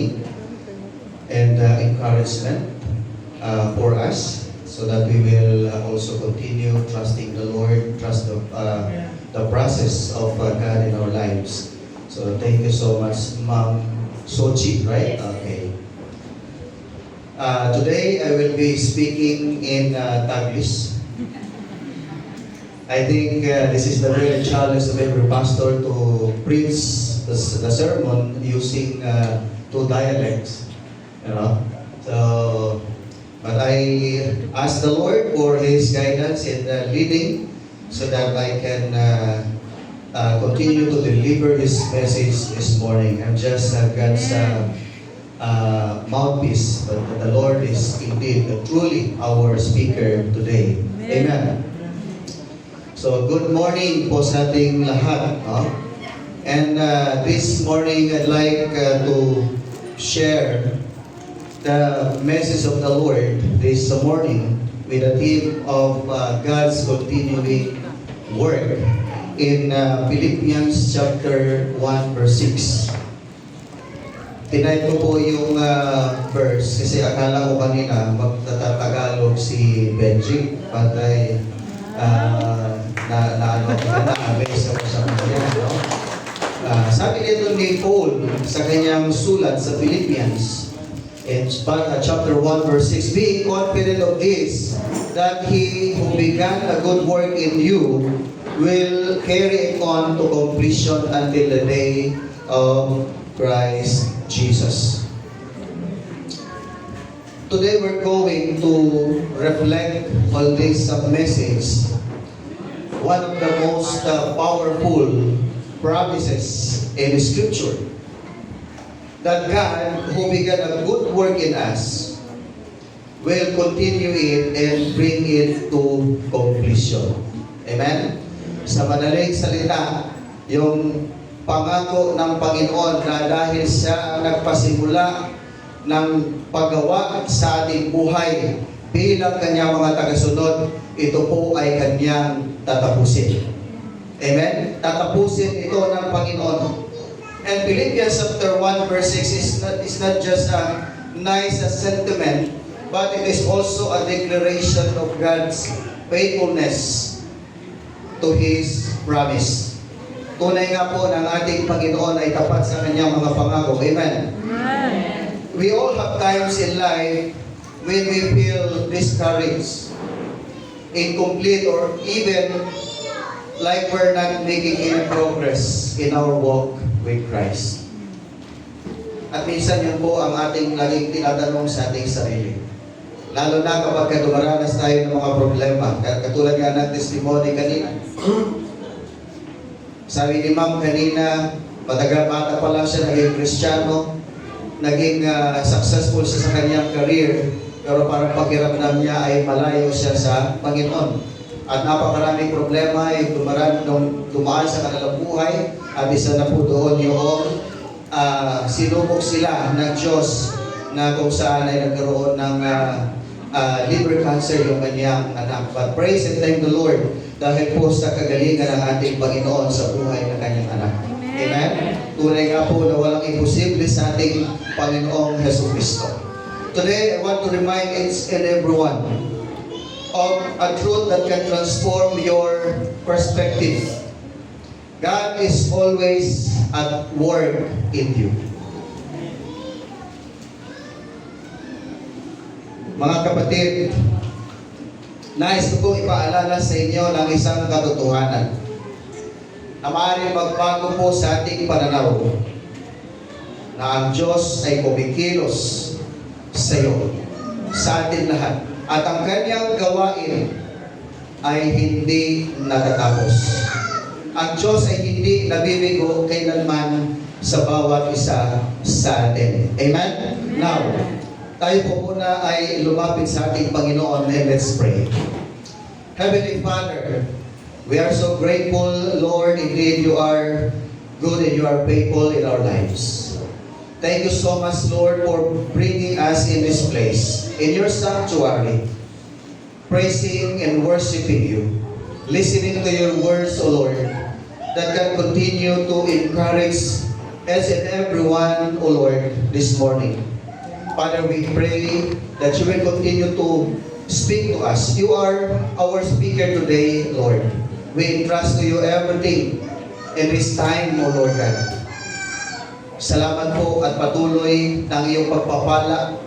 testimony and encouragement for us, so that we will also continue trusting the Lord, trust the process of God in our lives. So thank you so much, Ma'am Sochi, right? Okay. Today I will be speaking in Taglish. I think this is the real challenge of every pastor to preach the sermon using two dialects, you know. So, but I ask the Lord for His guidance and leading, so that I can continue to deliver His message this morning. I'm just God's mouthpiece, but the Lord is indeed truly our speaker today. Amen. So good morning po sa ating lahat. No? And this morning I'd like to share the message of the Lord this morning with a theme of God's continuing work in Philippians chapter 1 verse 6. Tinay ko po yung verse kasi akala ko kanina magtatagalog si Benji, but ay na-amaze ako sa kanya. No? Sabi nito ni Paul sa kanyang sulat sa Philippians, in chapter 1 verse 6, being confident of this, that He who began a good work in you will carry it on to completion until the day of Christ Jesus. Today we're going to reflect on this message, one of the most powerful promises in Scripture, that God who began a good work in us will continue it and bring it to completion. Amen? Sa madaling salita, yung pangako ng Panginoon na dahil siya ang nagpasimula ng paggawa sa ating buhay bilang kanyang mga tagasunod, ito po ay kanyang tatapusin. Amen? Tatapusin ito ng Panginoon. And Philippians chapter 1 verse 6 is not just a nice sentiment, but it is also a declaration of God's faithfulness to His promise. Tunay nga po ng ating Panginoon ay tapat sa kanyang mga pangako. Amen? Amen. We all have times in life when we feel discouraged, incomplete, or even like we're not making any progress in our walk with Christ. At minsan yun po ang ating laging tinatanong sa ating sarili. Lalo na kapag dumaranas tayo ng mga problema. Katulad nga ng testimony kanina. Sabi ni Ma'am kanina, matagal bata pa lang siya naging Kristiyano, naging successful siya sa kanyang career, pero parang pakiramdam niya ay malayo siya sa Panginoon. At napakaraming problema ay dumaan sa kanilang buhay, at isa na po doon yung sinubok sila ng Diyos na kung saan ay nagkaroon ng liver cancer yung kanyang anak. But praise and thank the Lord dahil po sa kagalingan ng ating Panginoon sa buhay ng kanyang anak. Amen? Tunay nga po na walang imposible sa ating Panginoong Jesucristo. Today, I want to remind each and everyone of a truth that can transform your perspective. God is always at work in you. Mga kapatid, nais ko pong ipaalala sa inyo ng isang katotohanan na maaaring magbago po sa ating pananaw na ang Diyos ay kumikilos sa iyo, sa atin lahat. At ang kanyang gawain ay hindi natatapos. Ang Diyos ay hindi nabibigo kailanman sa bawat isa sa atin. Amen? Now, tayo po muna ay lumapit sa ating Panginoon and let's pray. Heavenly Father, we are so grateful, Lord, indeed you are good and you are faithful in our lives. Thank you so much, Lord, for bringing us in this place, in your sanctuary, praising and worshiping you, listening to your words, O Lord, that can continue to encourage each and everyone, O Lord, this morning. Father, we pray that you will continue to speak to us. You are our speaker today, Lord. We entrust to you everything in this time, O Lord God. Salamat po at patuloy ng iyong pagpapala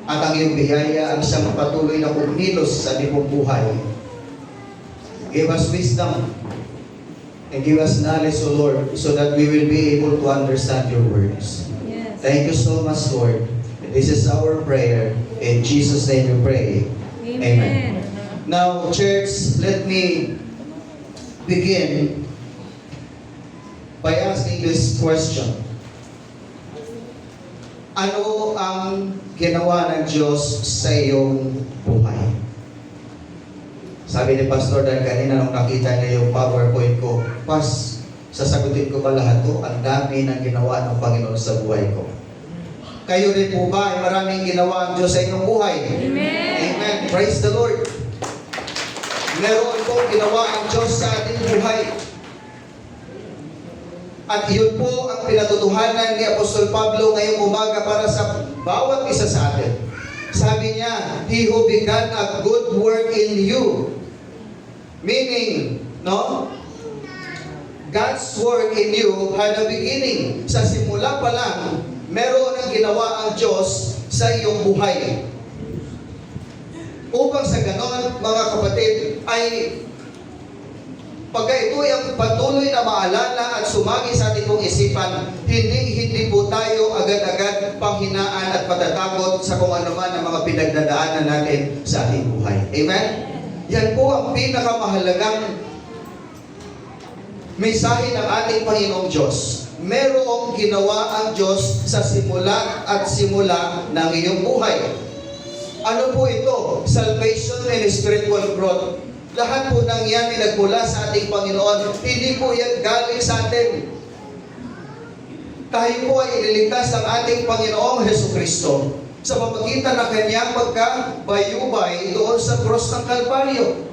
at ang iyong biyaya ang siyang patuloy na kumilos sa ating buhay. Give us wisdom and give us knowledge, O Lord, so that we will be able to understand your words. Yes. Thank you so much, Lord. This is our prayer. In Jesus' name we pray. Amen. Now, church, let me begin by asking this question. Ano ang ginawa ng Diyos sa iyong buhay? Sabi ni Pastor Dan kanina nung nakita niya yung PowerPoint ko, Pas, sasagutin ko ba lahat to? Ang dami ng ginawa ng Panginoon sa buhay ko. Kayo rin po ba ay maraming ginawa ang Diyos sa inyong buhay? Amen. Amen. Praise the Lord. Meron pong ginawa ang Diyos sa ating buhay. At yun po ang pinatutuhanan ni Apostol Pablo ngayong umaga para sa bawat isa sa atin. Sabi niya, He who began a good work in you. Meaning, no? God's work in you had a beginning. Sa simula pa lang, meron ang ginawa ang Diyos sa iyong buhay. Upang sa ganon, mga kapatid, ay pagka ito ay ang patuloy na maalala at sumagi sa ating pong isipan, hindi po tayo agad-agad panghinaan at patatakot sa kung ano man ang mga pinagdadaanan natin sa ating buhay. Amen? Yan po ang pinakamahalagang mensahe ng ating Panginoong Diyos. Merong ginawa ang Diyos sa simula at simula ng iyong buhay. Ano po ito? Salvation and spiritual growth. Lahat po ng yan ay nagmula sa ating Panginoon. Hindi po yan galing sa atin. Tayo po ay ililigtas ng ating Panginoong Jesucristo sa pamagitan ng kanyang pagkabayubay doon sa cross ng Kalbaryo.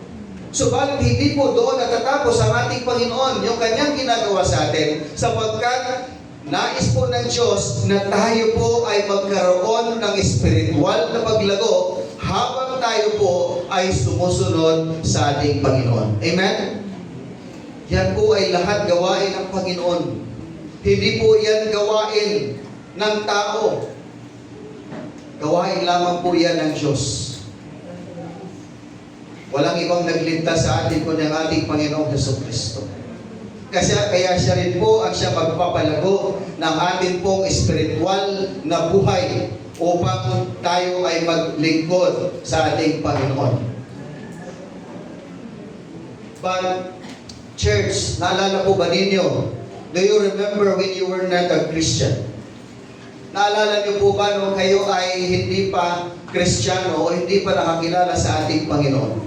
Subalit hindi po doon natatapos ang ating Panginoon yung kanyang ginagawa sa atin, sapagkat nais po ng Diyos na tayo po ay magkaroon ng spiritual na paglago habang tayo po ay sumusunod sa ating Panginoon. Amen? Yan po ay lahat gawain ng Panginoon. Hindi po yan gawain ng tao. Gawain lamang po yan ng Diyos. Walang ibang nagligtas sa atin kundi ang ating Panginoong Jesucristo. Kasi kaya siya rin po ang siya magpapalago ng ating pong spiritual na buhay upang tayo ay maglingkod sa ating Panginoon. But, church, naalala po ba ninyo? Do you remember when you were not a Christian? Naalala niyo po ba nung kayo ay hindi pa Kristiyano o hindi pa nakakilala sa ating Panginoon?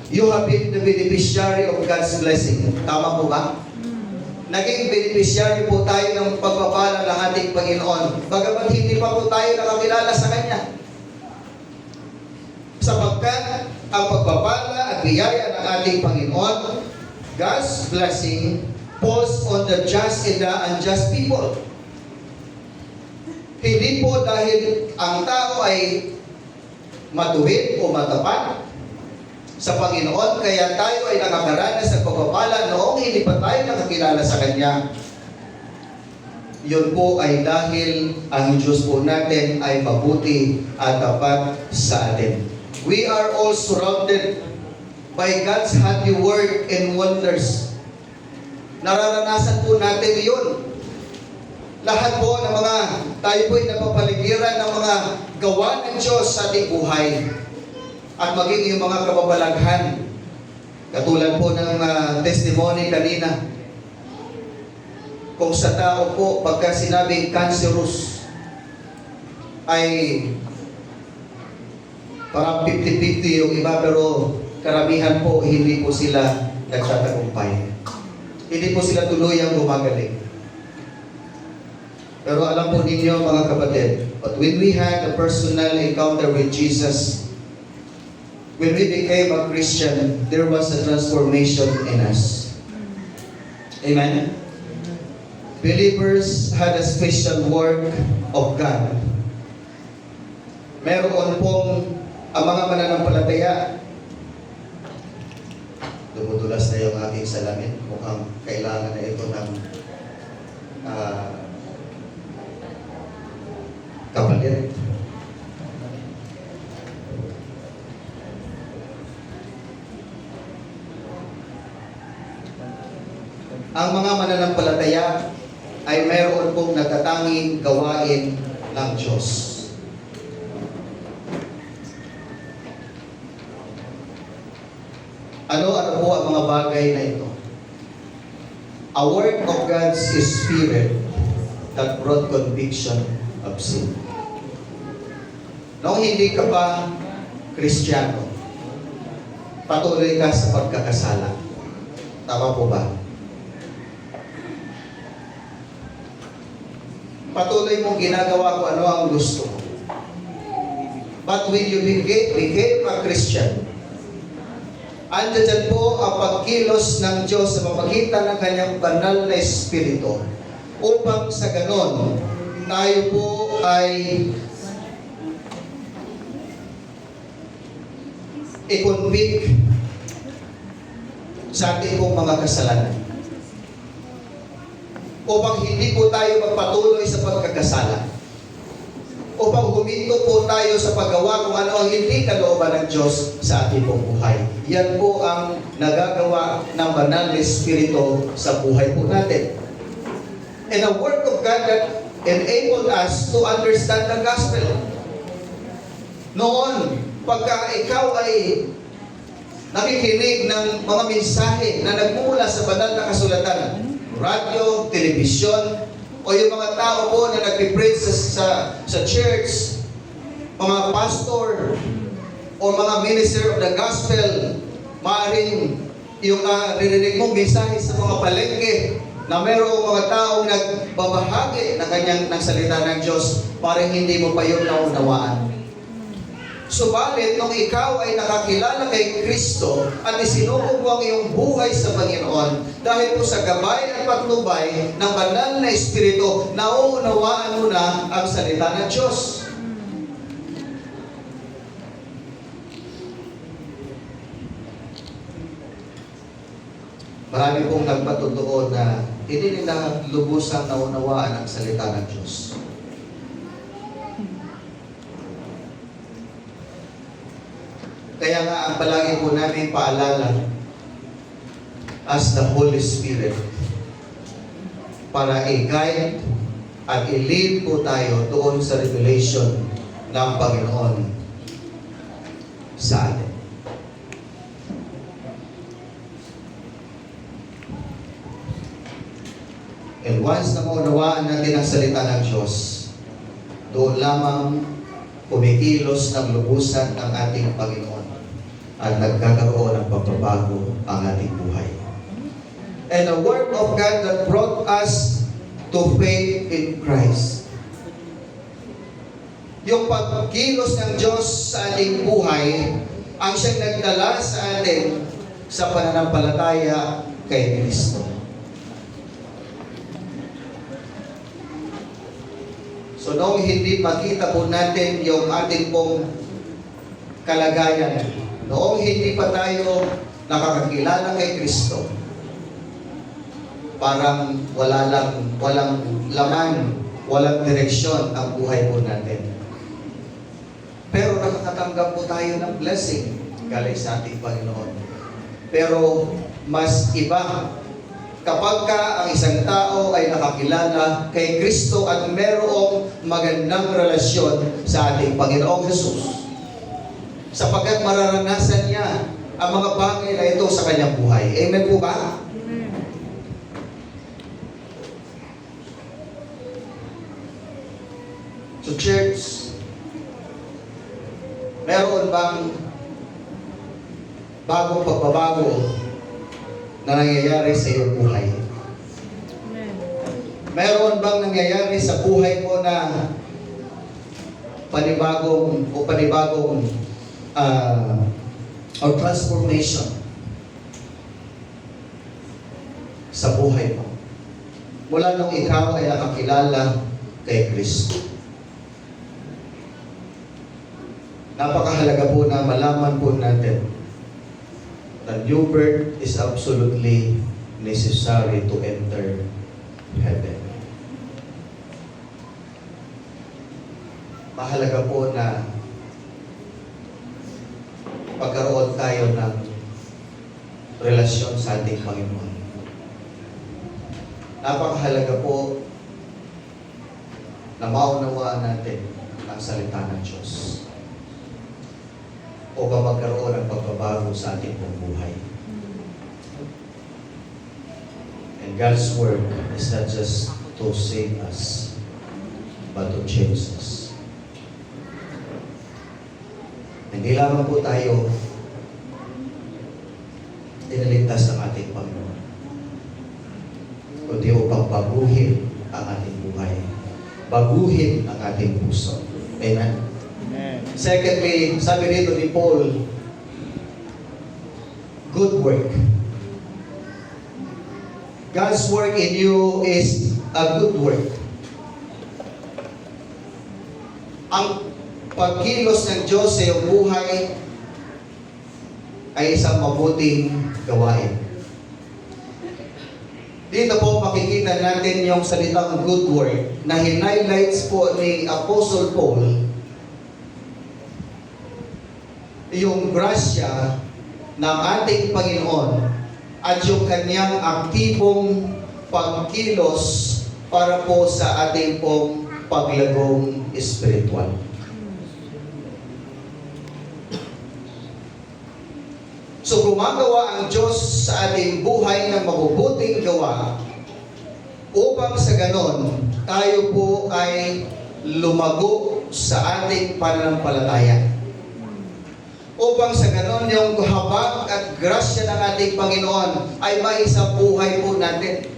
You have been the beneficiary of God's blessing. Tama po ba? Naging beneficiary po tayo ng pagpapala ng ating Panginoon. Bagamat hindi pa po tayo nakakilala sa Kanya. Sapagkat ang pagpapala at biyaya ng ating Panginoon, God's blessing, falls on the just and the unjust people. Hindi po dahil ang tao ay matuwid o matapat sa Panginoon, kaya tayo ay nakakaranas ng pagpapala noong hindi pa tayo nakakilala sa Kanya. Yun po ay dahil ang Diyos po natin ay mabuti at tapat sa atin. We are all surrounded by God's handiwork and wonders. Nararanasan po natin yun. Lahat po ng mga, tayo po ay napapaligiran ng mga gawa ng Diyos sa ating buhay. At maging yung mga kababalaghan. Katulad po ng testimony kanina. Kung sa tao po, pagka sinabing cancerous, ay parang 50-50 yung iba, pero karamihan po, hindi po sila nagtatagumpay. Hindi po sila tuluyang gumagaling. Pero alam po ninyo mga kapatid, but when we had a personal encounter with Jesus, when we became a Christian, there was a transformation in us. Amen? Believers had a special work of God. Meron pong ang mga mananampalataya. Dumudulas na yung aking salamin. Mukhang kailangan na ito ng kapalit. Ang mga mananampalataya ay mayroon pong natatanging gawain ng Diyos. Ano po ang mga bagay na ito? A work of God's Spirit that brought conviction of sin. Noong hindi ka pa Kristiyano, patuloy ka sa pagkakasala. Tama po ba? Patuloy mong ginagawa kung ano ang gusto mo. But when you became a Christian, andyan po ang pagkilos ng Diyos sa pamagitan ng kanyang banal na Espiritu upang sa ganon tayo po ay i-convict sa ating pong mga kasalanan. Upang hindi po tayo magpatuloy sa pagkakasala. Upang huminto po tayo sa paggawa kung ano ang hindi kalooban ng Diyos sa ating pong buhay. Yan po ang nagagawa ng banal na Espiritu sa buhay po natin. And a work of God that enabled us to understand the gospel. Noon, pagka ikaw ay nakikinig ng mga mensahe na nagmumula sa banal na kasulatan, radyo, telebisyon, o yung mga tao po na nagpipreach sa church, mga pastor, o mga minister of the gospel, maaaring yung narinig mong mensahe sa mga palengke na mayroong mga taong nagbabahagi ng salita ng Diyos, parang hindi mo pa yun naunawaan. Subalit, nung ikaw ay nakakilala kay Kristo at isinuko mo ang iyong buhay sa Panginoon, dahil po sa gabay at patnubay ng banal na Espiritu, nauunawaan mo na ang salita ng Diyos. Marami pong nagpatutuo na hindi nila lubusang naunawaan ang salita ng Diyos. Kaya nga ang palagi po namin paalala as the Holy Spirit para i-guide at i-lead po tayo doon sa revelation ng Panginoon sa atin. And once na maunawaan natin ang salita ng Diyos, doon lamang kumikilos ng lubusan ang ating Panginoon at nagkakaroon ng pagbabago ang ating buhay. And the work of God that brought us to faith in Christ. Yung pagkilos ng Diyos sa ating buhay ang siyang nagdala sa atin sa pananampalataya kay Kristo. So noong hindi makita po natin yung ating pong kalagayan, noong hindi pa tayo nakakakilala kay Kristo, parang walang laman, walang direksyon ang buhay po natin. Pero nakakatanggap po tayo ng blessing galing sa ating Panginoon. Pero mas iba kapag ang isang tao ay nakakilala kay Kristo at merong magandang relasyon sa ating Panginoong Jesus. Sapagkat mararanasan niya ang mga bagay na ito sa kanyang buhay. Amen po ba? Amen. So church, meron bang bagong pagbabago na nangyayari sa iyong buhay? Amen. Meron bang nangyayari sa buhay mo na panibagong or transformation sa buhay mo. Mula nung ikaw ay nakakilala kay Kristo. Napakahalaga po na malaman po natin na new birth is absolutely necessary to enter heaven. Mahalaga po na pagkaroon tayo ng relasyon sa ating Panginoon. Napakahalaga po na maunawaan natin ang salita ng Diyos upang magkaroon ng pagbabago sa ating buhay. And God's work is not just to save us, but to change us. Hindi lamang po tayo iniligtas ng ating Panginoon, kundi upang baguhin ang ating buhay, baguhin ang ating puso. Amen? Amen. Secondly, sabi dito ni Paul, good work. God's work in you is a good work. Ang pagkilos ng Diyos sa iyong buhay ay isang mabuting gawain. Dito po makikita natin yung salitang good work na hinighlights po ni Apostle Paul yung grasya ng ating Panginoon at yung kanyang aktibong pagkilos para po sa ating pong paglagong espiritual. So gumagawa ang Diyos sa ating buhay ng mabubuting gawa upang sa ganon tayo po ay lumago sa ating pananampalataya. Upang sa ganon yung habag at grasya ng ating Panginoon ay maisabuhay po natin.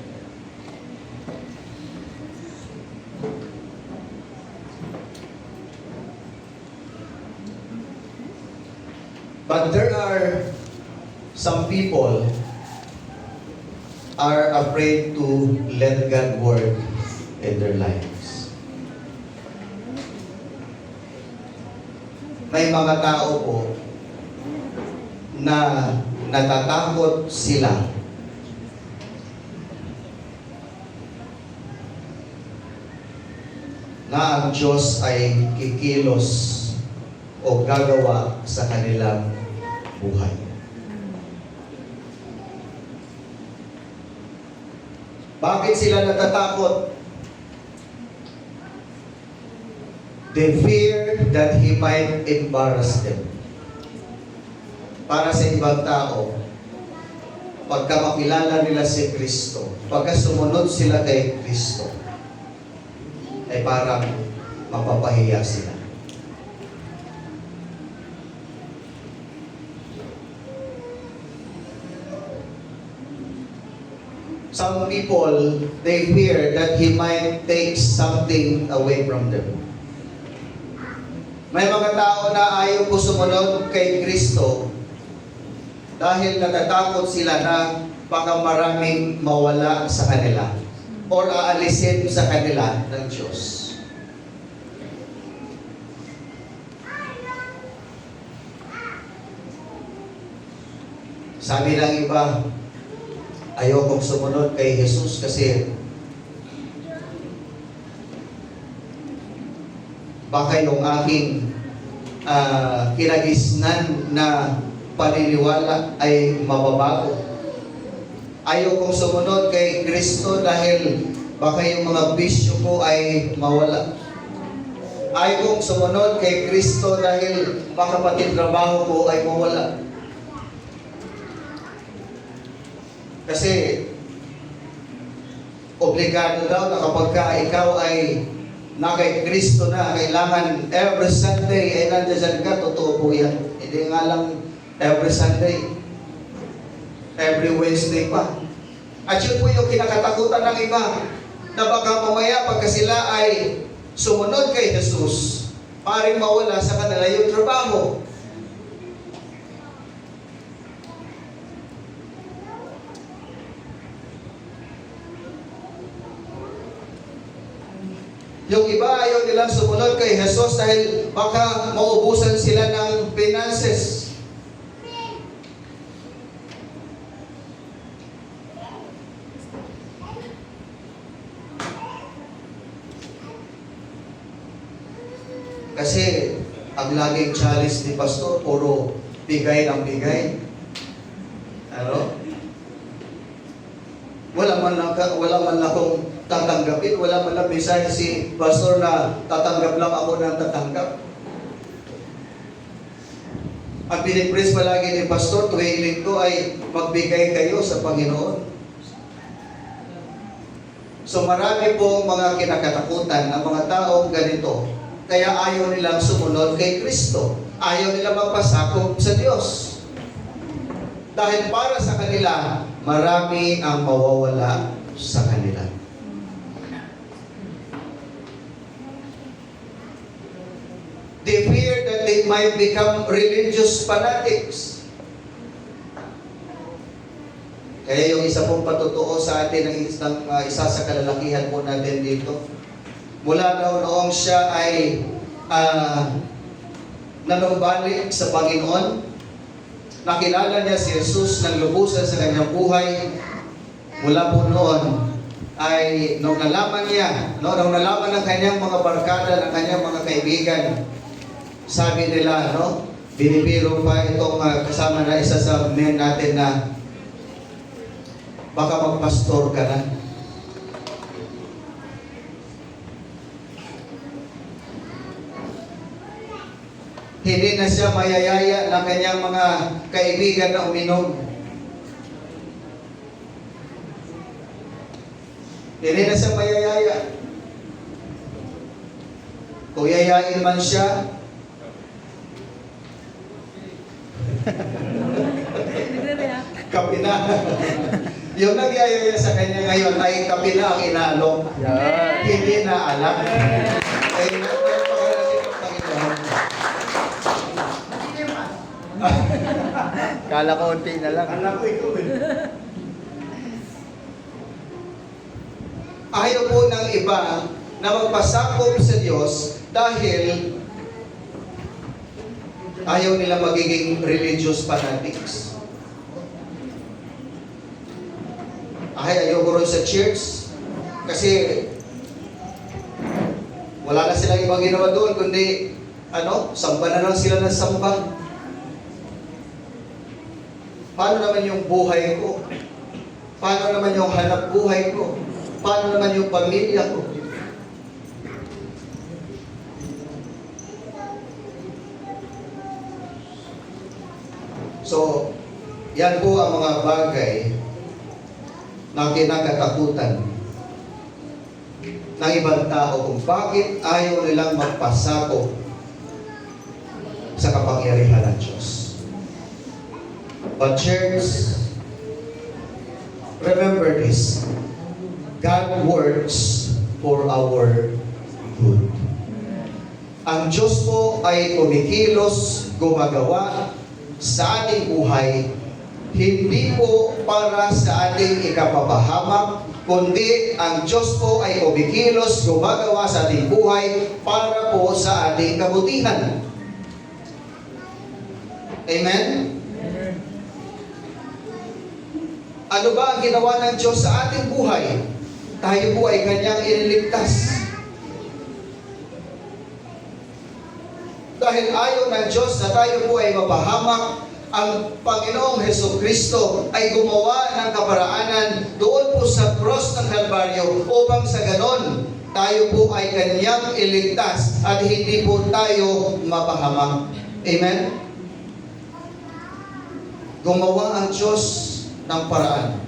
But there are some people are afraid to let God work in their lives. May mga tao po na natatakot sila na ang Diyos ay kikilos o gagawa sa kanilang buhay. Bakit sila natatakot? They fear that He might embarrass them. Para sa ibang tao, pagka makilala nila si Kristo, pagka sumunod sila kay Kristo, ay parang mapapahiya sila. Some people, they fear that He might take something away from them. May mga tao na ayaw po sumunod kay Kristo dahil natatakot sila na baka maraming mawala sa kanila or aalisin sa kanila ng Diyos. Sabi ng iba, ayaw kong sumunod kay Jesus kasi baka yung aking kinagisnan na paniniwala ay mababago. Ayaw kong sumunod kay Kristo dahil baka yung mga bisyo ko ay mawala. Ayaw kong sumunod kay Kristo dahil baka pati trabaho ko ay mawala. Kasi obligado daw na kapag ikaw ay na kay Kristo na, kailangan every Sunday ay nandiyan ka, totoo po yan. Hindi nga lang every Sunday, every Wednesday pa. At yun po yung kinakatakutan ng iba, na baka mamaya pagka sila ay sumunod kay Jesus, maaaring mawala sa kanila yung trabaho. Yung iba ayaw nilang sumunod kay Jesus dahil baka maubusan sila ng finances. Kasi ang laging challenge ni Pastor, puro bigay ng bigay. Ano? Wala man lang akong tatanggapin, wala man lang mensahe si Pastor na tatanggap lang ako ng tatanggap. Ang pinipres palagi ni Pastor tuwing linggo ay magbigay kayo sa Panginoon. So marami pong mga kinakatakutan ng mga taong ganito. Kaya ayaw nilang sumunod kay Kristo. Ayaw nilang magpasakop sa Diyos. Dahil para sa kanila, marami ang mawawala sa kanila. They fear that they might become religious fanatics. Kaya yung isa pong patutuo sa atin ng isa sa kalalakihan po natin dito, mula daw noong siya ay nanumbalik sa Panginoon, nakilala niya si Jesus ng lubusan sa kanyang buhay. Mula po noon ay nung nalaman niya, nung nalaman ng kanyang mga barkada, ng kanyang mga kaibigan, sabi nila, binibiro pa itong kasama na isa sa men natin na baka magpastor ka na. Hindi na siya mayayaya ng kanyang mga kaibigan na uminom. Hindi na siya mayayaya. Kung yayain man siya, kape na. Yung nagyayaya sa kanya ngayon ay kape na ang inaalok. Hindi na alam. Ay, napakalalim ng Panginoon. Kala ko unti na lang. Alam ko ikaw eh. Ayaw po ng iba na magpasakop sa Diyos dahil ayaw nila magiging religious fanatics. Ayaw ko rin sa church kasi wala na silang ibang ginawa doon kundi samba na lang sila ng samba. Paano naman yung buhay ko? Paano naman yung hanap buhay ko? Paano naman yung pamilya ko? So, yan po ang mga bagay na kinakatakutan ng ibang tao kung bakit ayaw nilang magpasakop sa kapangyarihan ng Diyos. But church, remember this. God works for our good. Ang Diyos po ay kumikilos, gumagawa sa ating buhay, hindi po para sa ating ikapapahamak, kundi ang Diyos po ay kumikilos, gumagawa sa ating buhay para po sa ating kabutihan. Amen? Ano ba ang ginawa ng Diyos sa ating buhay? Tayo po ay Kanyang iniligtas. Dahil ayaw ng Diyos na tayo po ay mapahamak, ang Panginoong Hesukristo ay gumawa ng kaparaanan doon po sa cross ng Kalbaryo upang sa ganon tayo po ay Kanyang iligtas at hindi po tayo mapahamak. Amen? Gumawa ang Diyos ng paraan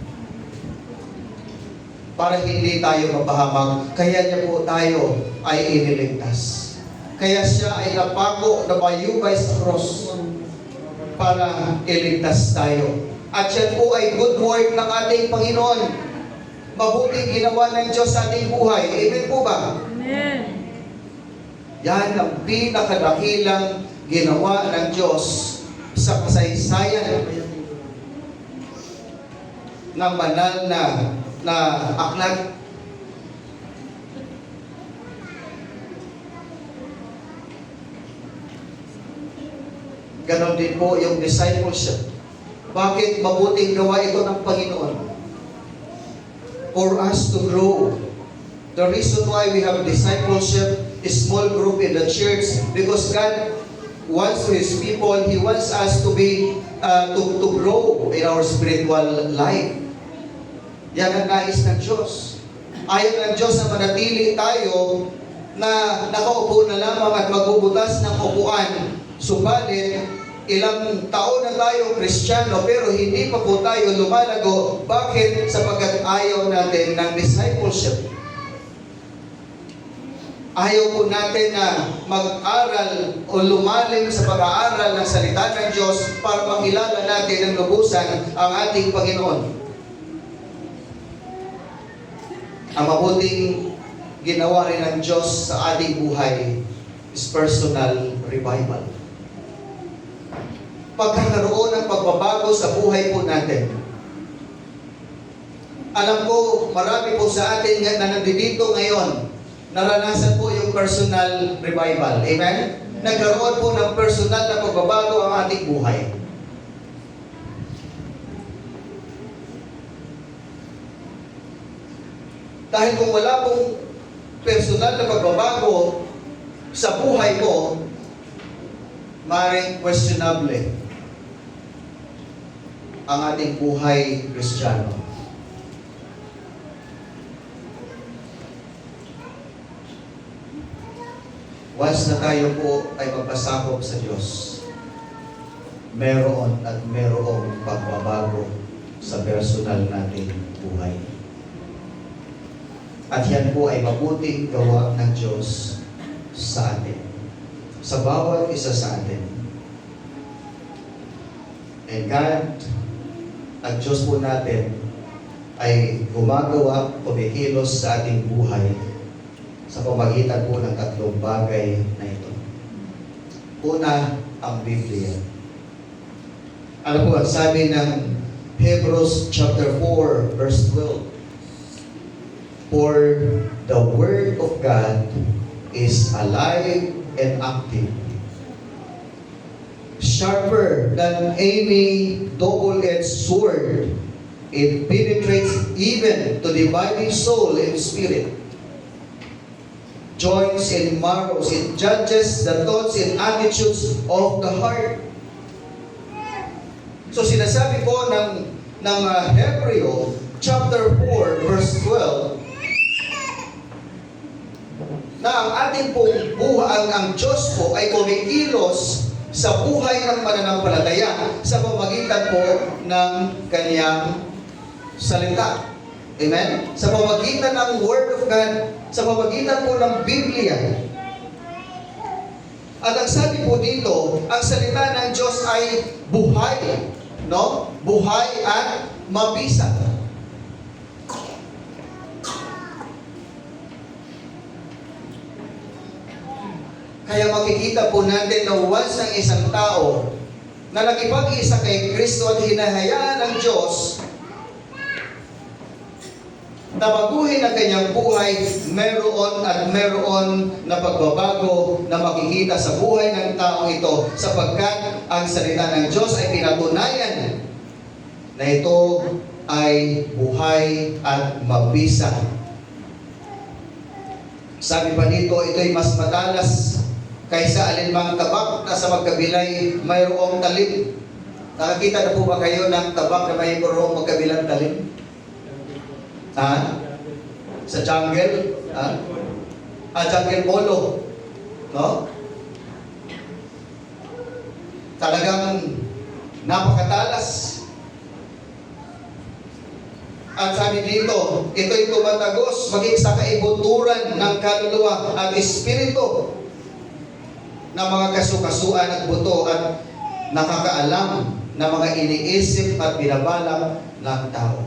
para hindi tayo mapahamak. Kaya niya po tayo ay iniligtas. Kaya siya ay napako, nabayubay sa cross para iligtas tayo. At yan po ay good work ng ating Panginoon. Mabuting ginawa ng Diyos sa ating buhay. Amen po ba? Amen. Yan ang pinakadakilang ginawa ng Diyos sa kasaysayan ng banal na aklat. Ganon din po yung discipleship. Bakit mabuting gawa ito ng Panginoon? For us to grow. The reason why we have discipleship, a small group in the church, because God wants to His people, He wants us to be, to grow in our spiritual life. Yan ang nais ng Diyos. Ayaw ng Diyos na manatili tayo na nakaupo na lamang at magbubutas ng upuan. Subalit, ilang taon na tayo Kristiyano pero hindi pa po tayo lumalago. Bakit? Sapagkat ayaw natin ng discipleship. Ayaw po natin na mag-aral o lumalim sa pag-aaral ng salita ng Diyos para makilala natin ng lubusan ang ating Panginoon. Ang mabuting ginawa rin ng Diyos sa ating buhay is personal revival. Pagkakaroon ng pagbabago sa buhay po natin. Alam ko, marami po sa atin na nandito ngayon, naranasan po yung personal revival. Amen? Nagkaroon po ng personal na pagbabago ang ating buhay. Dahil kung wala pong personal na pagbabago sa buhay mo, maaaring questionable ang ating buhay Kristiyano. Once na tayo po ay magpasakop sa Diyos, meron at merong pagbabago sa personal nating buhay. At yan po ay mabuting gawa ng Diyos sa atin. Sa bawat isa sa atin. And God, ang Diyos po natin, ay gumagawa, kumikilos sa ating buhay sa pamagitan po ng tatlong bagay na ito. Una, ang Biblia. Ano po ang sabi ng Hebrews chapter 4, verse 12? For the Word of God is alive and active, sharper than any double-edged sword. It penetrates even to dividing soul and spirit, joints and marrows. It judges the thoughts and attitudes of the heart. So sinasabi po ng Hebreo chapter 4 verse 12 na ang ating pong buhay, ang Diyos po ay kumikilos sa buhay ng mananampalataya sa pamamagitan po ng Kanyang salita. Amen? Sa pamamagitan ng Word of God, sa pamamagitan po ng Biblia. At ang sabi po dito, ang salita ng Diyos ay buhay, no? Buhay at mabisa. Kaya makikita po natin na once ng isang tao na nakipag-isa kay Kristo at hinahayaan ng Diyos na baguhin ang kanyang buhay, meron at meron na pagbabago na makikita sa buhay ng taong ito sapagkat ang salita ng Diyos ay pinatunayan na ito ay buhay at mabisa. Sabi pa dito, ito ay mas matalas kaysa alinmang tabak na sa magkabilay mayroong talim. Nakakita na po ba kayo ng tabak na mayroong magkabilang talim? Sa jungle? Jungle polo. No? Talagang napakatalas. At sabi dito, ito'y tumatagos maging sa kaibuturan ng kaluluwa at espiritu ng mga kasukasuan at buto at nakakaalam ng mga iniisip at binabalak ng tao.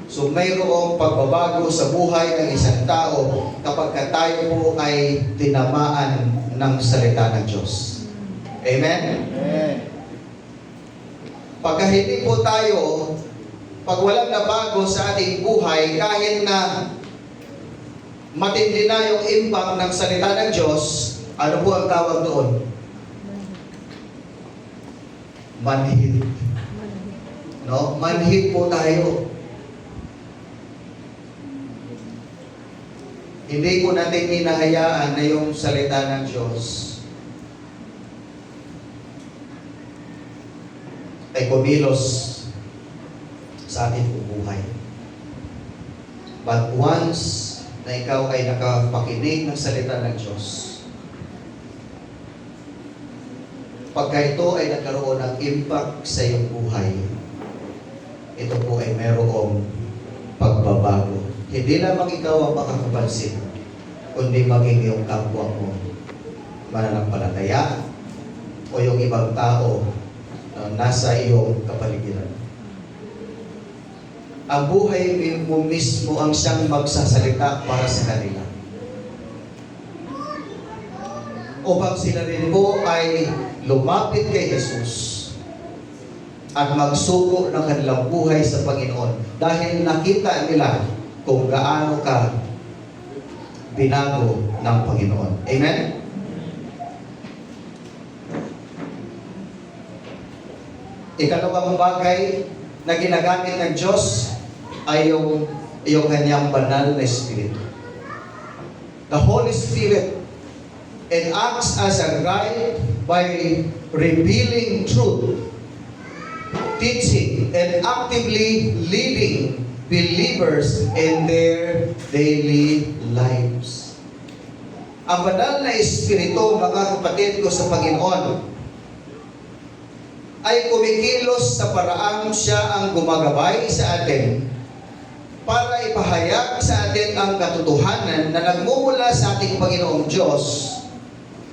So mayroong pagbabago sa buhay ng isang tao kapag tayo po ay tinamaan ng salita ng Diyos. Amen? Amen. Pagka hindi po tayo, pag walang nabago sa ating buhay, kahit na matindi na yung impact ng salita ng Diyos, Ano po ang tawag doon? Manhid. No? Manhid po tayo. Hindi po natin hinahayaan na yung salita ng Diyos ay kumilos sa ating buhay. But once na ikaw ay nakapakinig ng salita ng Diyos, pagka ito ay nagkaroon ng impact sa iyong buhay, ito po ay merong pagbabago. Hindi lamang ikaw ang makakapansin, kundi maging iyong kapwa mo, mananampalataya, o yung ibang tao na nasa iyong kapaligiran. Ang buhay mo mismo ang siyang magsasalita para sa kanila. Upang sila rin po ay lumapit kay Jesus at magsuko ng kanilang buhay sa Panginoon dahil nakita nila kung gaano ka binago ng Panginoon. Amen? Ikalawang bagay na ginagamit ng Diyos ay yung kanyang banal na Espiritu. The Holy Spirit, it acts as a guide by revealing truth, teaching, and actively leading believers in their daily lives. Ang banal na Espiritu, mga kapatid ko sa Panginoon, ay kumikilos sa paraang siya ang gumagabay sa atin para ipahayag sa atin ang katotohanan na nagmumula sa ating Panginoong Diyos.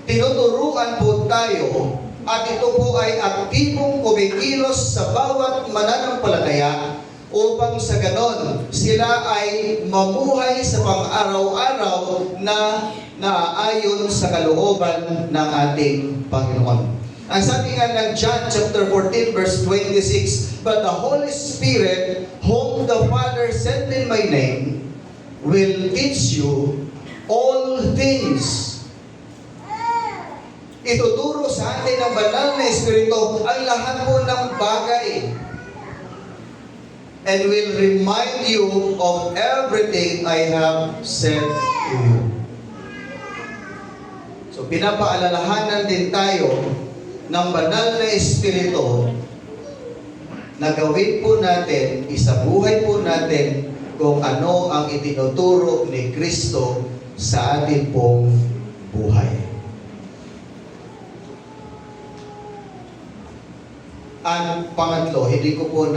Tinuturuan po tayo at ito po ay aktibong kumikilos sa bawat mananampalataya upang sa ganon sila ay mamuhay sa pang-araw-araw na naayon sa kalooban ng ating Panginoon. Ang sabi nga ng John chapter 14 verse 26, "But the Holy Spirit, whom the Father sent in my name, will teach you all things." Ituturo sa atin ng banal na Espiritu ang lahat po ng bagay and will remind you of everything I have said to you. So pinapaalalahanan din tayo ng banal na Espiritu na gawin po natin, isabuhay po natin kung ano ang itinuturo ni Kristo sa atin pong buhay. Ang pangatlo, hindi ko po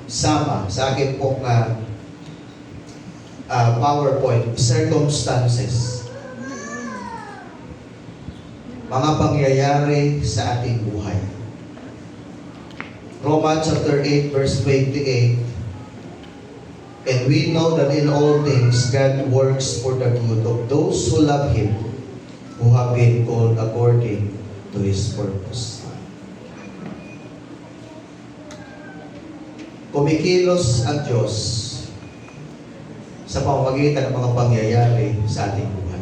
sama sa akin pong PowerPoint, circumstances. Mga pangyayari sa ating buhay. Romans chapter 8 verse 28, "And we know that in all things God works for the good of those who love Him, who have been called according to His purpose." Kumikilos ang Diyos sa pamamagitan ng mga pangyayari sa ating buhay.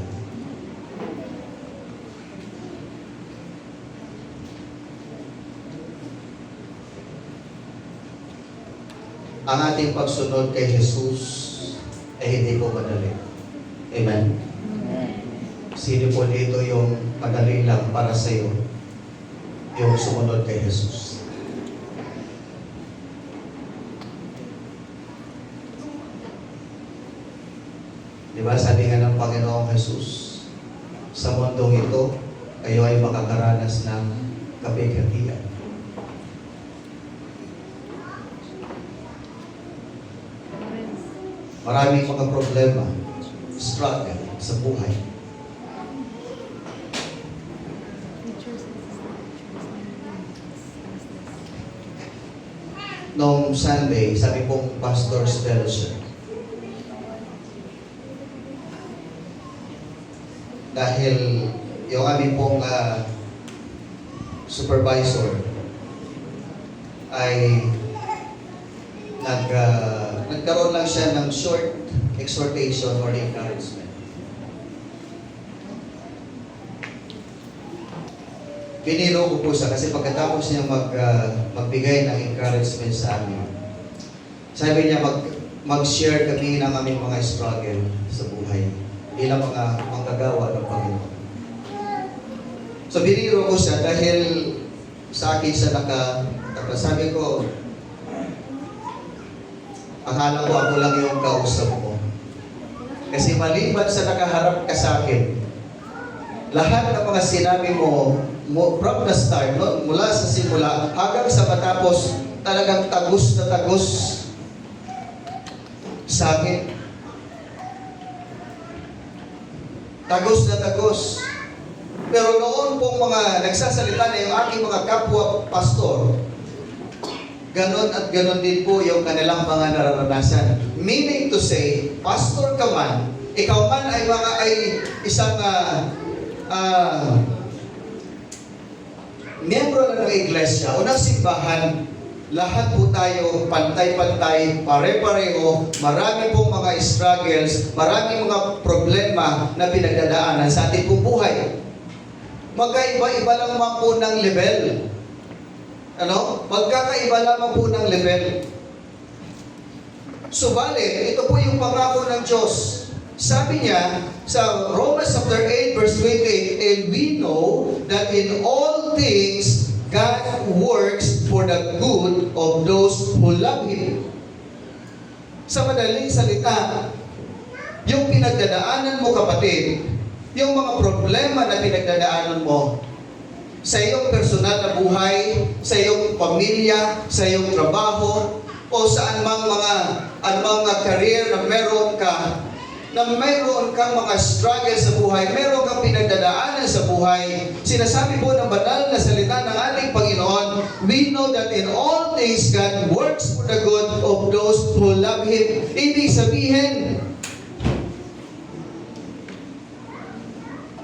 Ang ating pagsunod kay Jesus ay hindi po madali. Amen? Sino po dito yung madali lang para sa iyo yung sumunod kay Jesus? Diba sabi nga ng Panginoong Jesus, sa mundong ito, kayo ay makakaranas ng kabigatian. Maraming mga problema, struggle sa buhay. Noong Sunday, sabi pong Pastor's Fellowship, dahil yung aming pong supervisor ay nagkaroon lang siya ng short exhortation or encouragement. biniro ko po siya kasi pagkatapos niya magbigay ng encouragement sa amin, sabi niya mag-share kami ng aming mga struggle sa buhay bilang mga manggagawa ng Panginoon. So biniro ko siya dahil sa akin siya sabi ko, akala ko ako lang yung kausap ko. Kasi maliban sa nakaharap ka sa akin, lahat ng mga sinabi mo from the start, no? Mula sa simula hanggang sa matapos, talagang tagos na tagos sa akin. Tagos na tagos. Pero noon pong mga nagsasalita na yung aking mga kapwa pastor, ganon at ganon din po yung kanilang mga nararanasan. Meaning to say, pastor ka man, ikaw man ay isang miyembro na ng iglesia o ng simbahan, lahat po tayo pantay-pantay, pare-pareho, marami pong mga struggles, marami mga problema na pinagdadaanan sa ating pong buhay. Magkaiba-iba lang po ng level. Magkakaiba lamang po ng level. Subalit, ito po yung pangako ng Diyos. Sabi niya sa Romans chapter 8 verse 28, and we know that in all things God works for the good of those who love Him. Sa madaling salita, yung pinagdadaanan mo kapatid, yung mga problema na pinagdadaanan mo sa iyong personal na buhay, sa iyong pamilya, sa iyong trabaho, o sa anumang career na meron kang mga struggles sa buhay, meron kang pinagdadaanan sa buhay, sinasabi po ng banal na salita ng ating Panginoon, we know that in all things God works for the good of those who love Him. Ibig sabihin,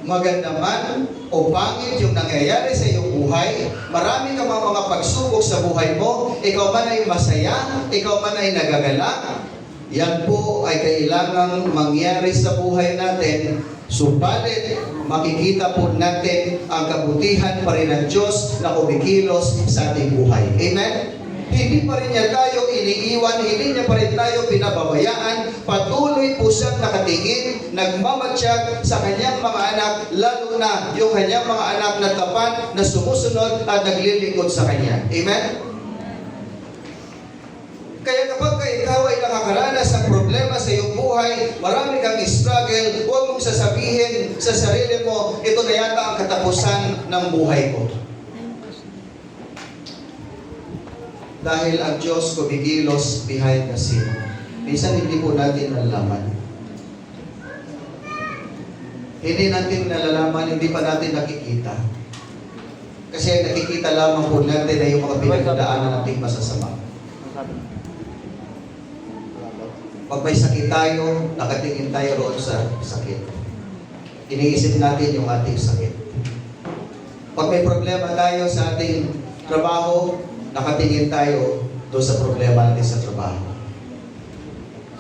maganda man o pangit yung nangyayari sa iyong buhay, marami kang mga pagsubok sa buhay mo, ikaw man ay masaya, ikaw man ay nagagalak, yan po ay kailangang mangyari sa buhay natin, subalit makikita po natin ang kabutihan pa rin ng Diyos na kumikilos sa ating buhay. Amen? Hindi pa rin niya tayo iniiwan, hindi niya pa rin tayo pinababayaan. Patuloy po siyang nakatingin, nagmamatsyag sa kanyang mga anak, lalo na yung kanyang mga anak na tapat, na sumusunod at naglilingkod sa kanya. Amen? Kaya kapag ikaw ay nakakaranas ng problema sa iyong buhay, marami kang struggle, huwag mong sasabihin sa sarili mo, ito na yata ang katapusan ng buhay ko. Dahil ang Diyos kumikilos behind the scene. Minsan hindi po natin nalalaman. Hindi natin nalalaman, hindi pa natin nakikita. Kasi nakikita lamang po natin na yung mga pinagdadaanan nating masasama. Pag may sakit tayo, nakatingin tayo roon sa sakit. Iniisip natin yung ating sakit. Pag may problema tayo sa ating trabaho, nakatingin tayo doon sa problema natin sa trabaho.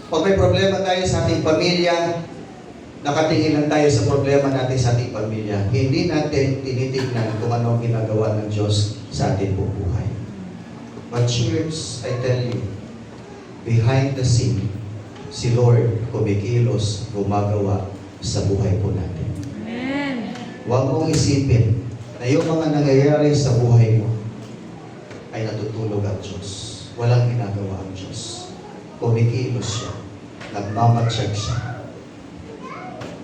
Pag may problema tayo sa ating pamilya, nakatingin lang tayo sa problema natin sa ating pamilya. Hindi natin tinitignan kung ano ang ginagawa ng Diyos sa ating buhay. But church, I tell you, behind the scene, si Lord kumikilos, gumagawa sa buhay po natin. Amen. Huwag mong isipin na yung mga nangyayari sa buhay mo ay natutulog ang Diyos. Walang ginagawa ang Diyos. Kumikilos siya. Nagmamatsyag siya.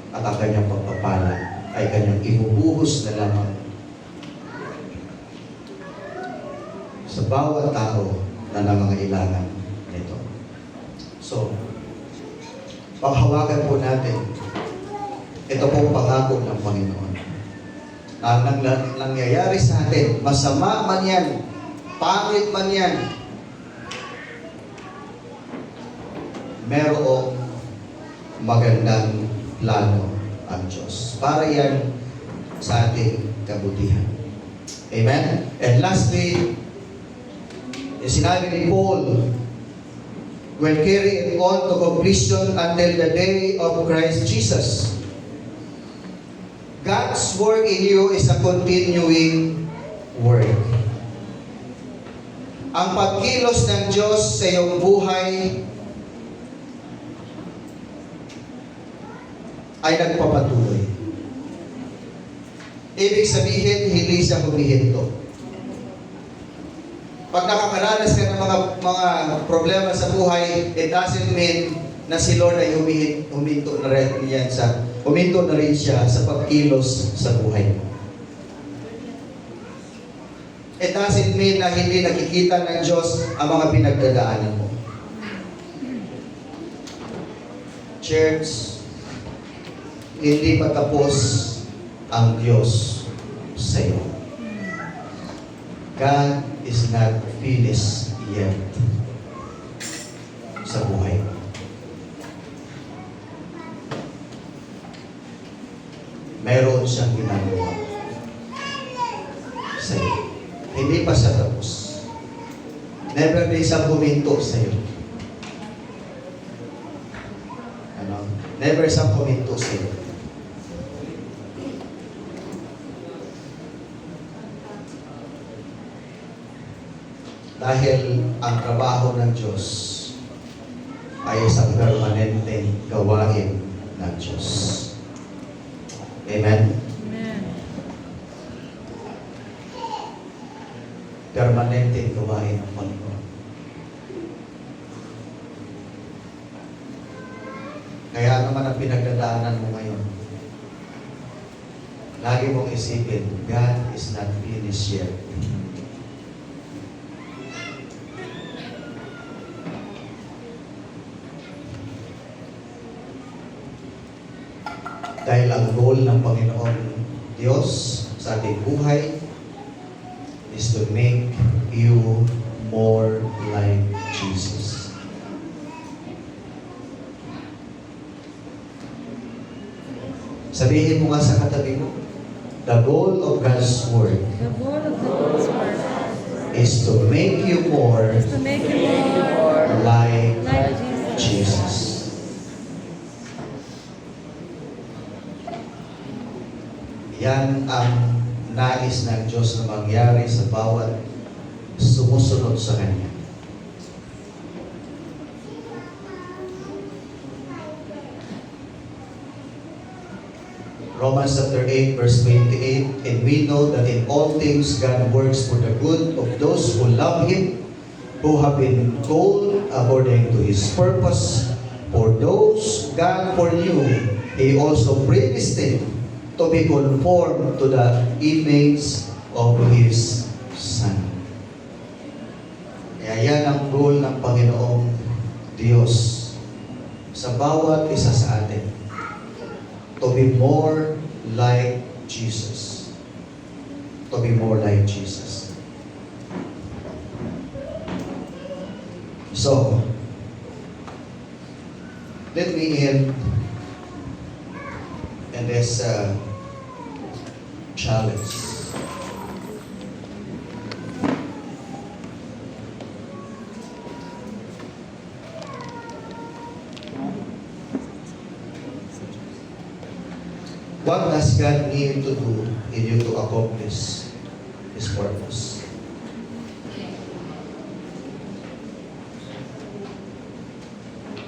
At ang kanyang pagpapala ay kanyang ibubuhos na lamang sa bawat tao na nangangailangan nito. So, panghawakan po natin ito pong pangako ng Panginoon. Na ang nangyayari sa atin, masama man yan, pangit man yan, merong magandang plano ang Diyos. Para yan sa ating kabutihan. Amen? And lastly, sinabi ni Paul, when carried on to completion until the day of Christ Jesus. God's work in you is a continuing Word. Ang pagkilos ng Diyos sa iyong buhay ay nagpapatuloy. Ibig sabihin, hindi siya humihinto. Pag nakakaranas ka ng mga problema sa buhay, it doesn't mean na si Lord ay huminto na rin siya sa pagkilos sa buhay mo. It doesn't mean na hindi nakikita ng Diyos ang mga pinagdadaanan mo. Church, hindi pa tapos ang Diyos sa iyo. God is not finished yet sa buhay mo. Meron siyang ginagawa sa iyo. Hindi pa siya tapos. Never din siya huminto sa iyo. Never siya huminto sa iyo. Dahil ang trabaho ng Diyos ay isang permanenteng gawain ng Diyos. Amen? Amen. Permanenteng gawain ng Panginoon. Kaya naman ang pinagdadaanan mo ngayon, lagi mong isipin, God is not finished yet. Dahil ang goal ng Panginoon Diyos sa ating buhay is to make you more like Jesus. Sabihin mo nga sa katabi mo, the goal of God's Word The goal of the Lord's word is to make you more is to make you more like like Jesus. Jesus. Yan ang nais ng Diyos na mangyari sa bawat sumusunod sa Kanya. Romans chapter 8 verse 28, and we know that in all things God works for the good of those who love Him, who have been called according to His purpose. For those God foreknew, He also predestined to be conformed to the image of His Son. Kaya yan ang goal ng Panginoong Diyos sa bawat isa sa atin. To be more like Jesus. To be more like Jesus. So, let me end in this challenge. What does God need to do in you to accomplish His purpose?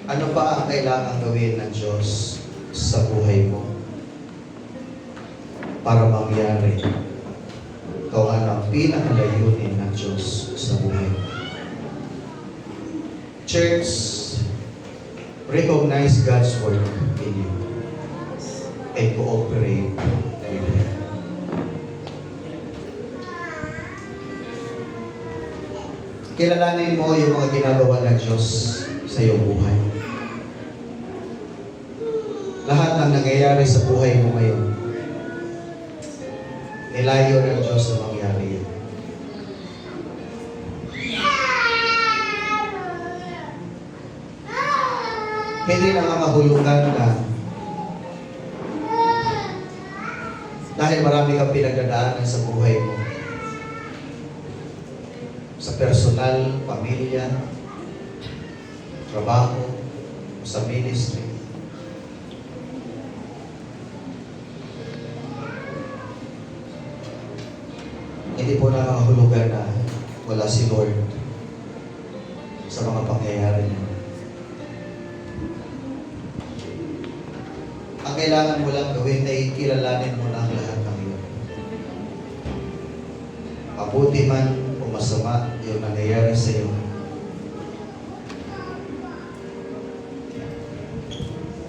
Ano pa ang kailangang gawin ng Diyos sa buhay mo para mangyari kung ano ang pinakalayunin ng Diyos sa buhay mo? Church, recognize God's work in you and cooperate with Him. Kilalanin mo yung mga ginagawa ng Diyos sa iyong buhay. Lahat ng nangyayari sa buhay mo ngayon, nilayo ng Diyos na mangyari yun. Hindi nangangahulugan na dahil marami kang pinagdadaanan sa buhay mo, sa personal, pamilya, trabaho, sa ministry. Hindi po nangangahulugan na wala si Lord sa mga pangyayari niyo. Ang kailangan mo lang gawin ay kilalanin mo na ang lahat ng iyon. Mabuti man o masama yung nangyayari sa iyo,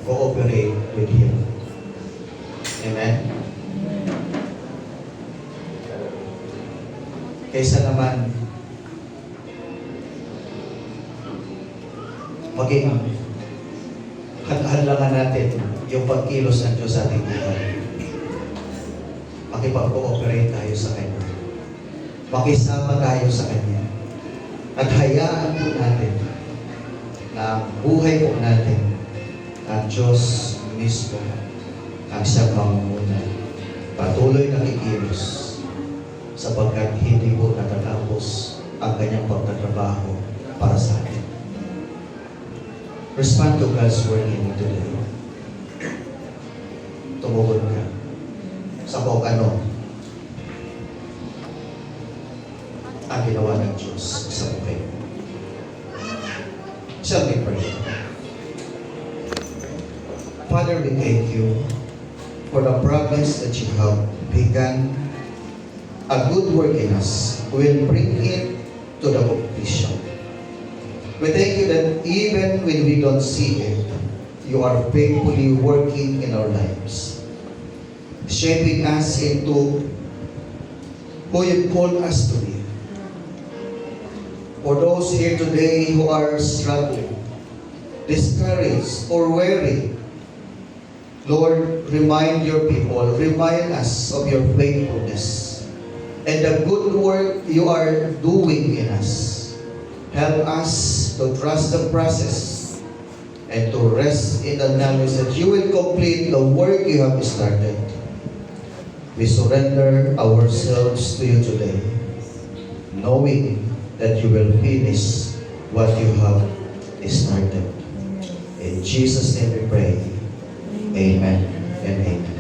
cooperate with Him. Amen? Kaysa naman maging hadlangan natin yung pagkilos ng Diyos sa ating buhay. Makipag-cooperate tayo sa Kanya. Makisama tayo sa Kanya. At hayaan po natin na ang buhay po natin, ang Diyos mismo, ang siyang mamumuna. Patuloy na kikilos sapagkat hindi po natatapos ang kanyang pagtatrabaho para sa atin. Respond to God's word in you today. Tumugon ka sa kung ano ang ginawa ng Diyos sa buhay mo. Shall we pray? Father, we thank you for the promise that you have begun a good work in us. We will bring it to the completion. We thank you that even when we don't see it, you are faithfully working in our lives, shaping us into who you called us to be. For those here today who are struggling, discouraged, or weary, Lord, remind your people, remind us of your faithfulness and the good work you are doing in us. Help us to trust the process and to rest in the knowledge that you will complete the work you have started. We surrender ourselves to you today, knowing that you will finish what you have started. In Jesus' name we pray. Amen and amen.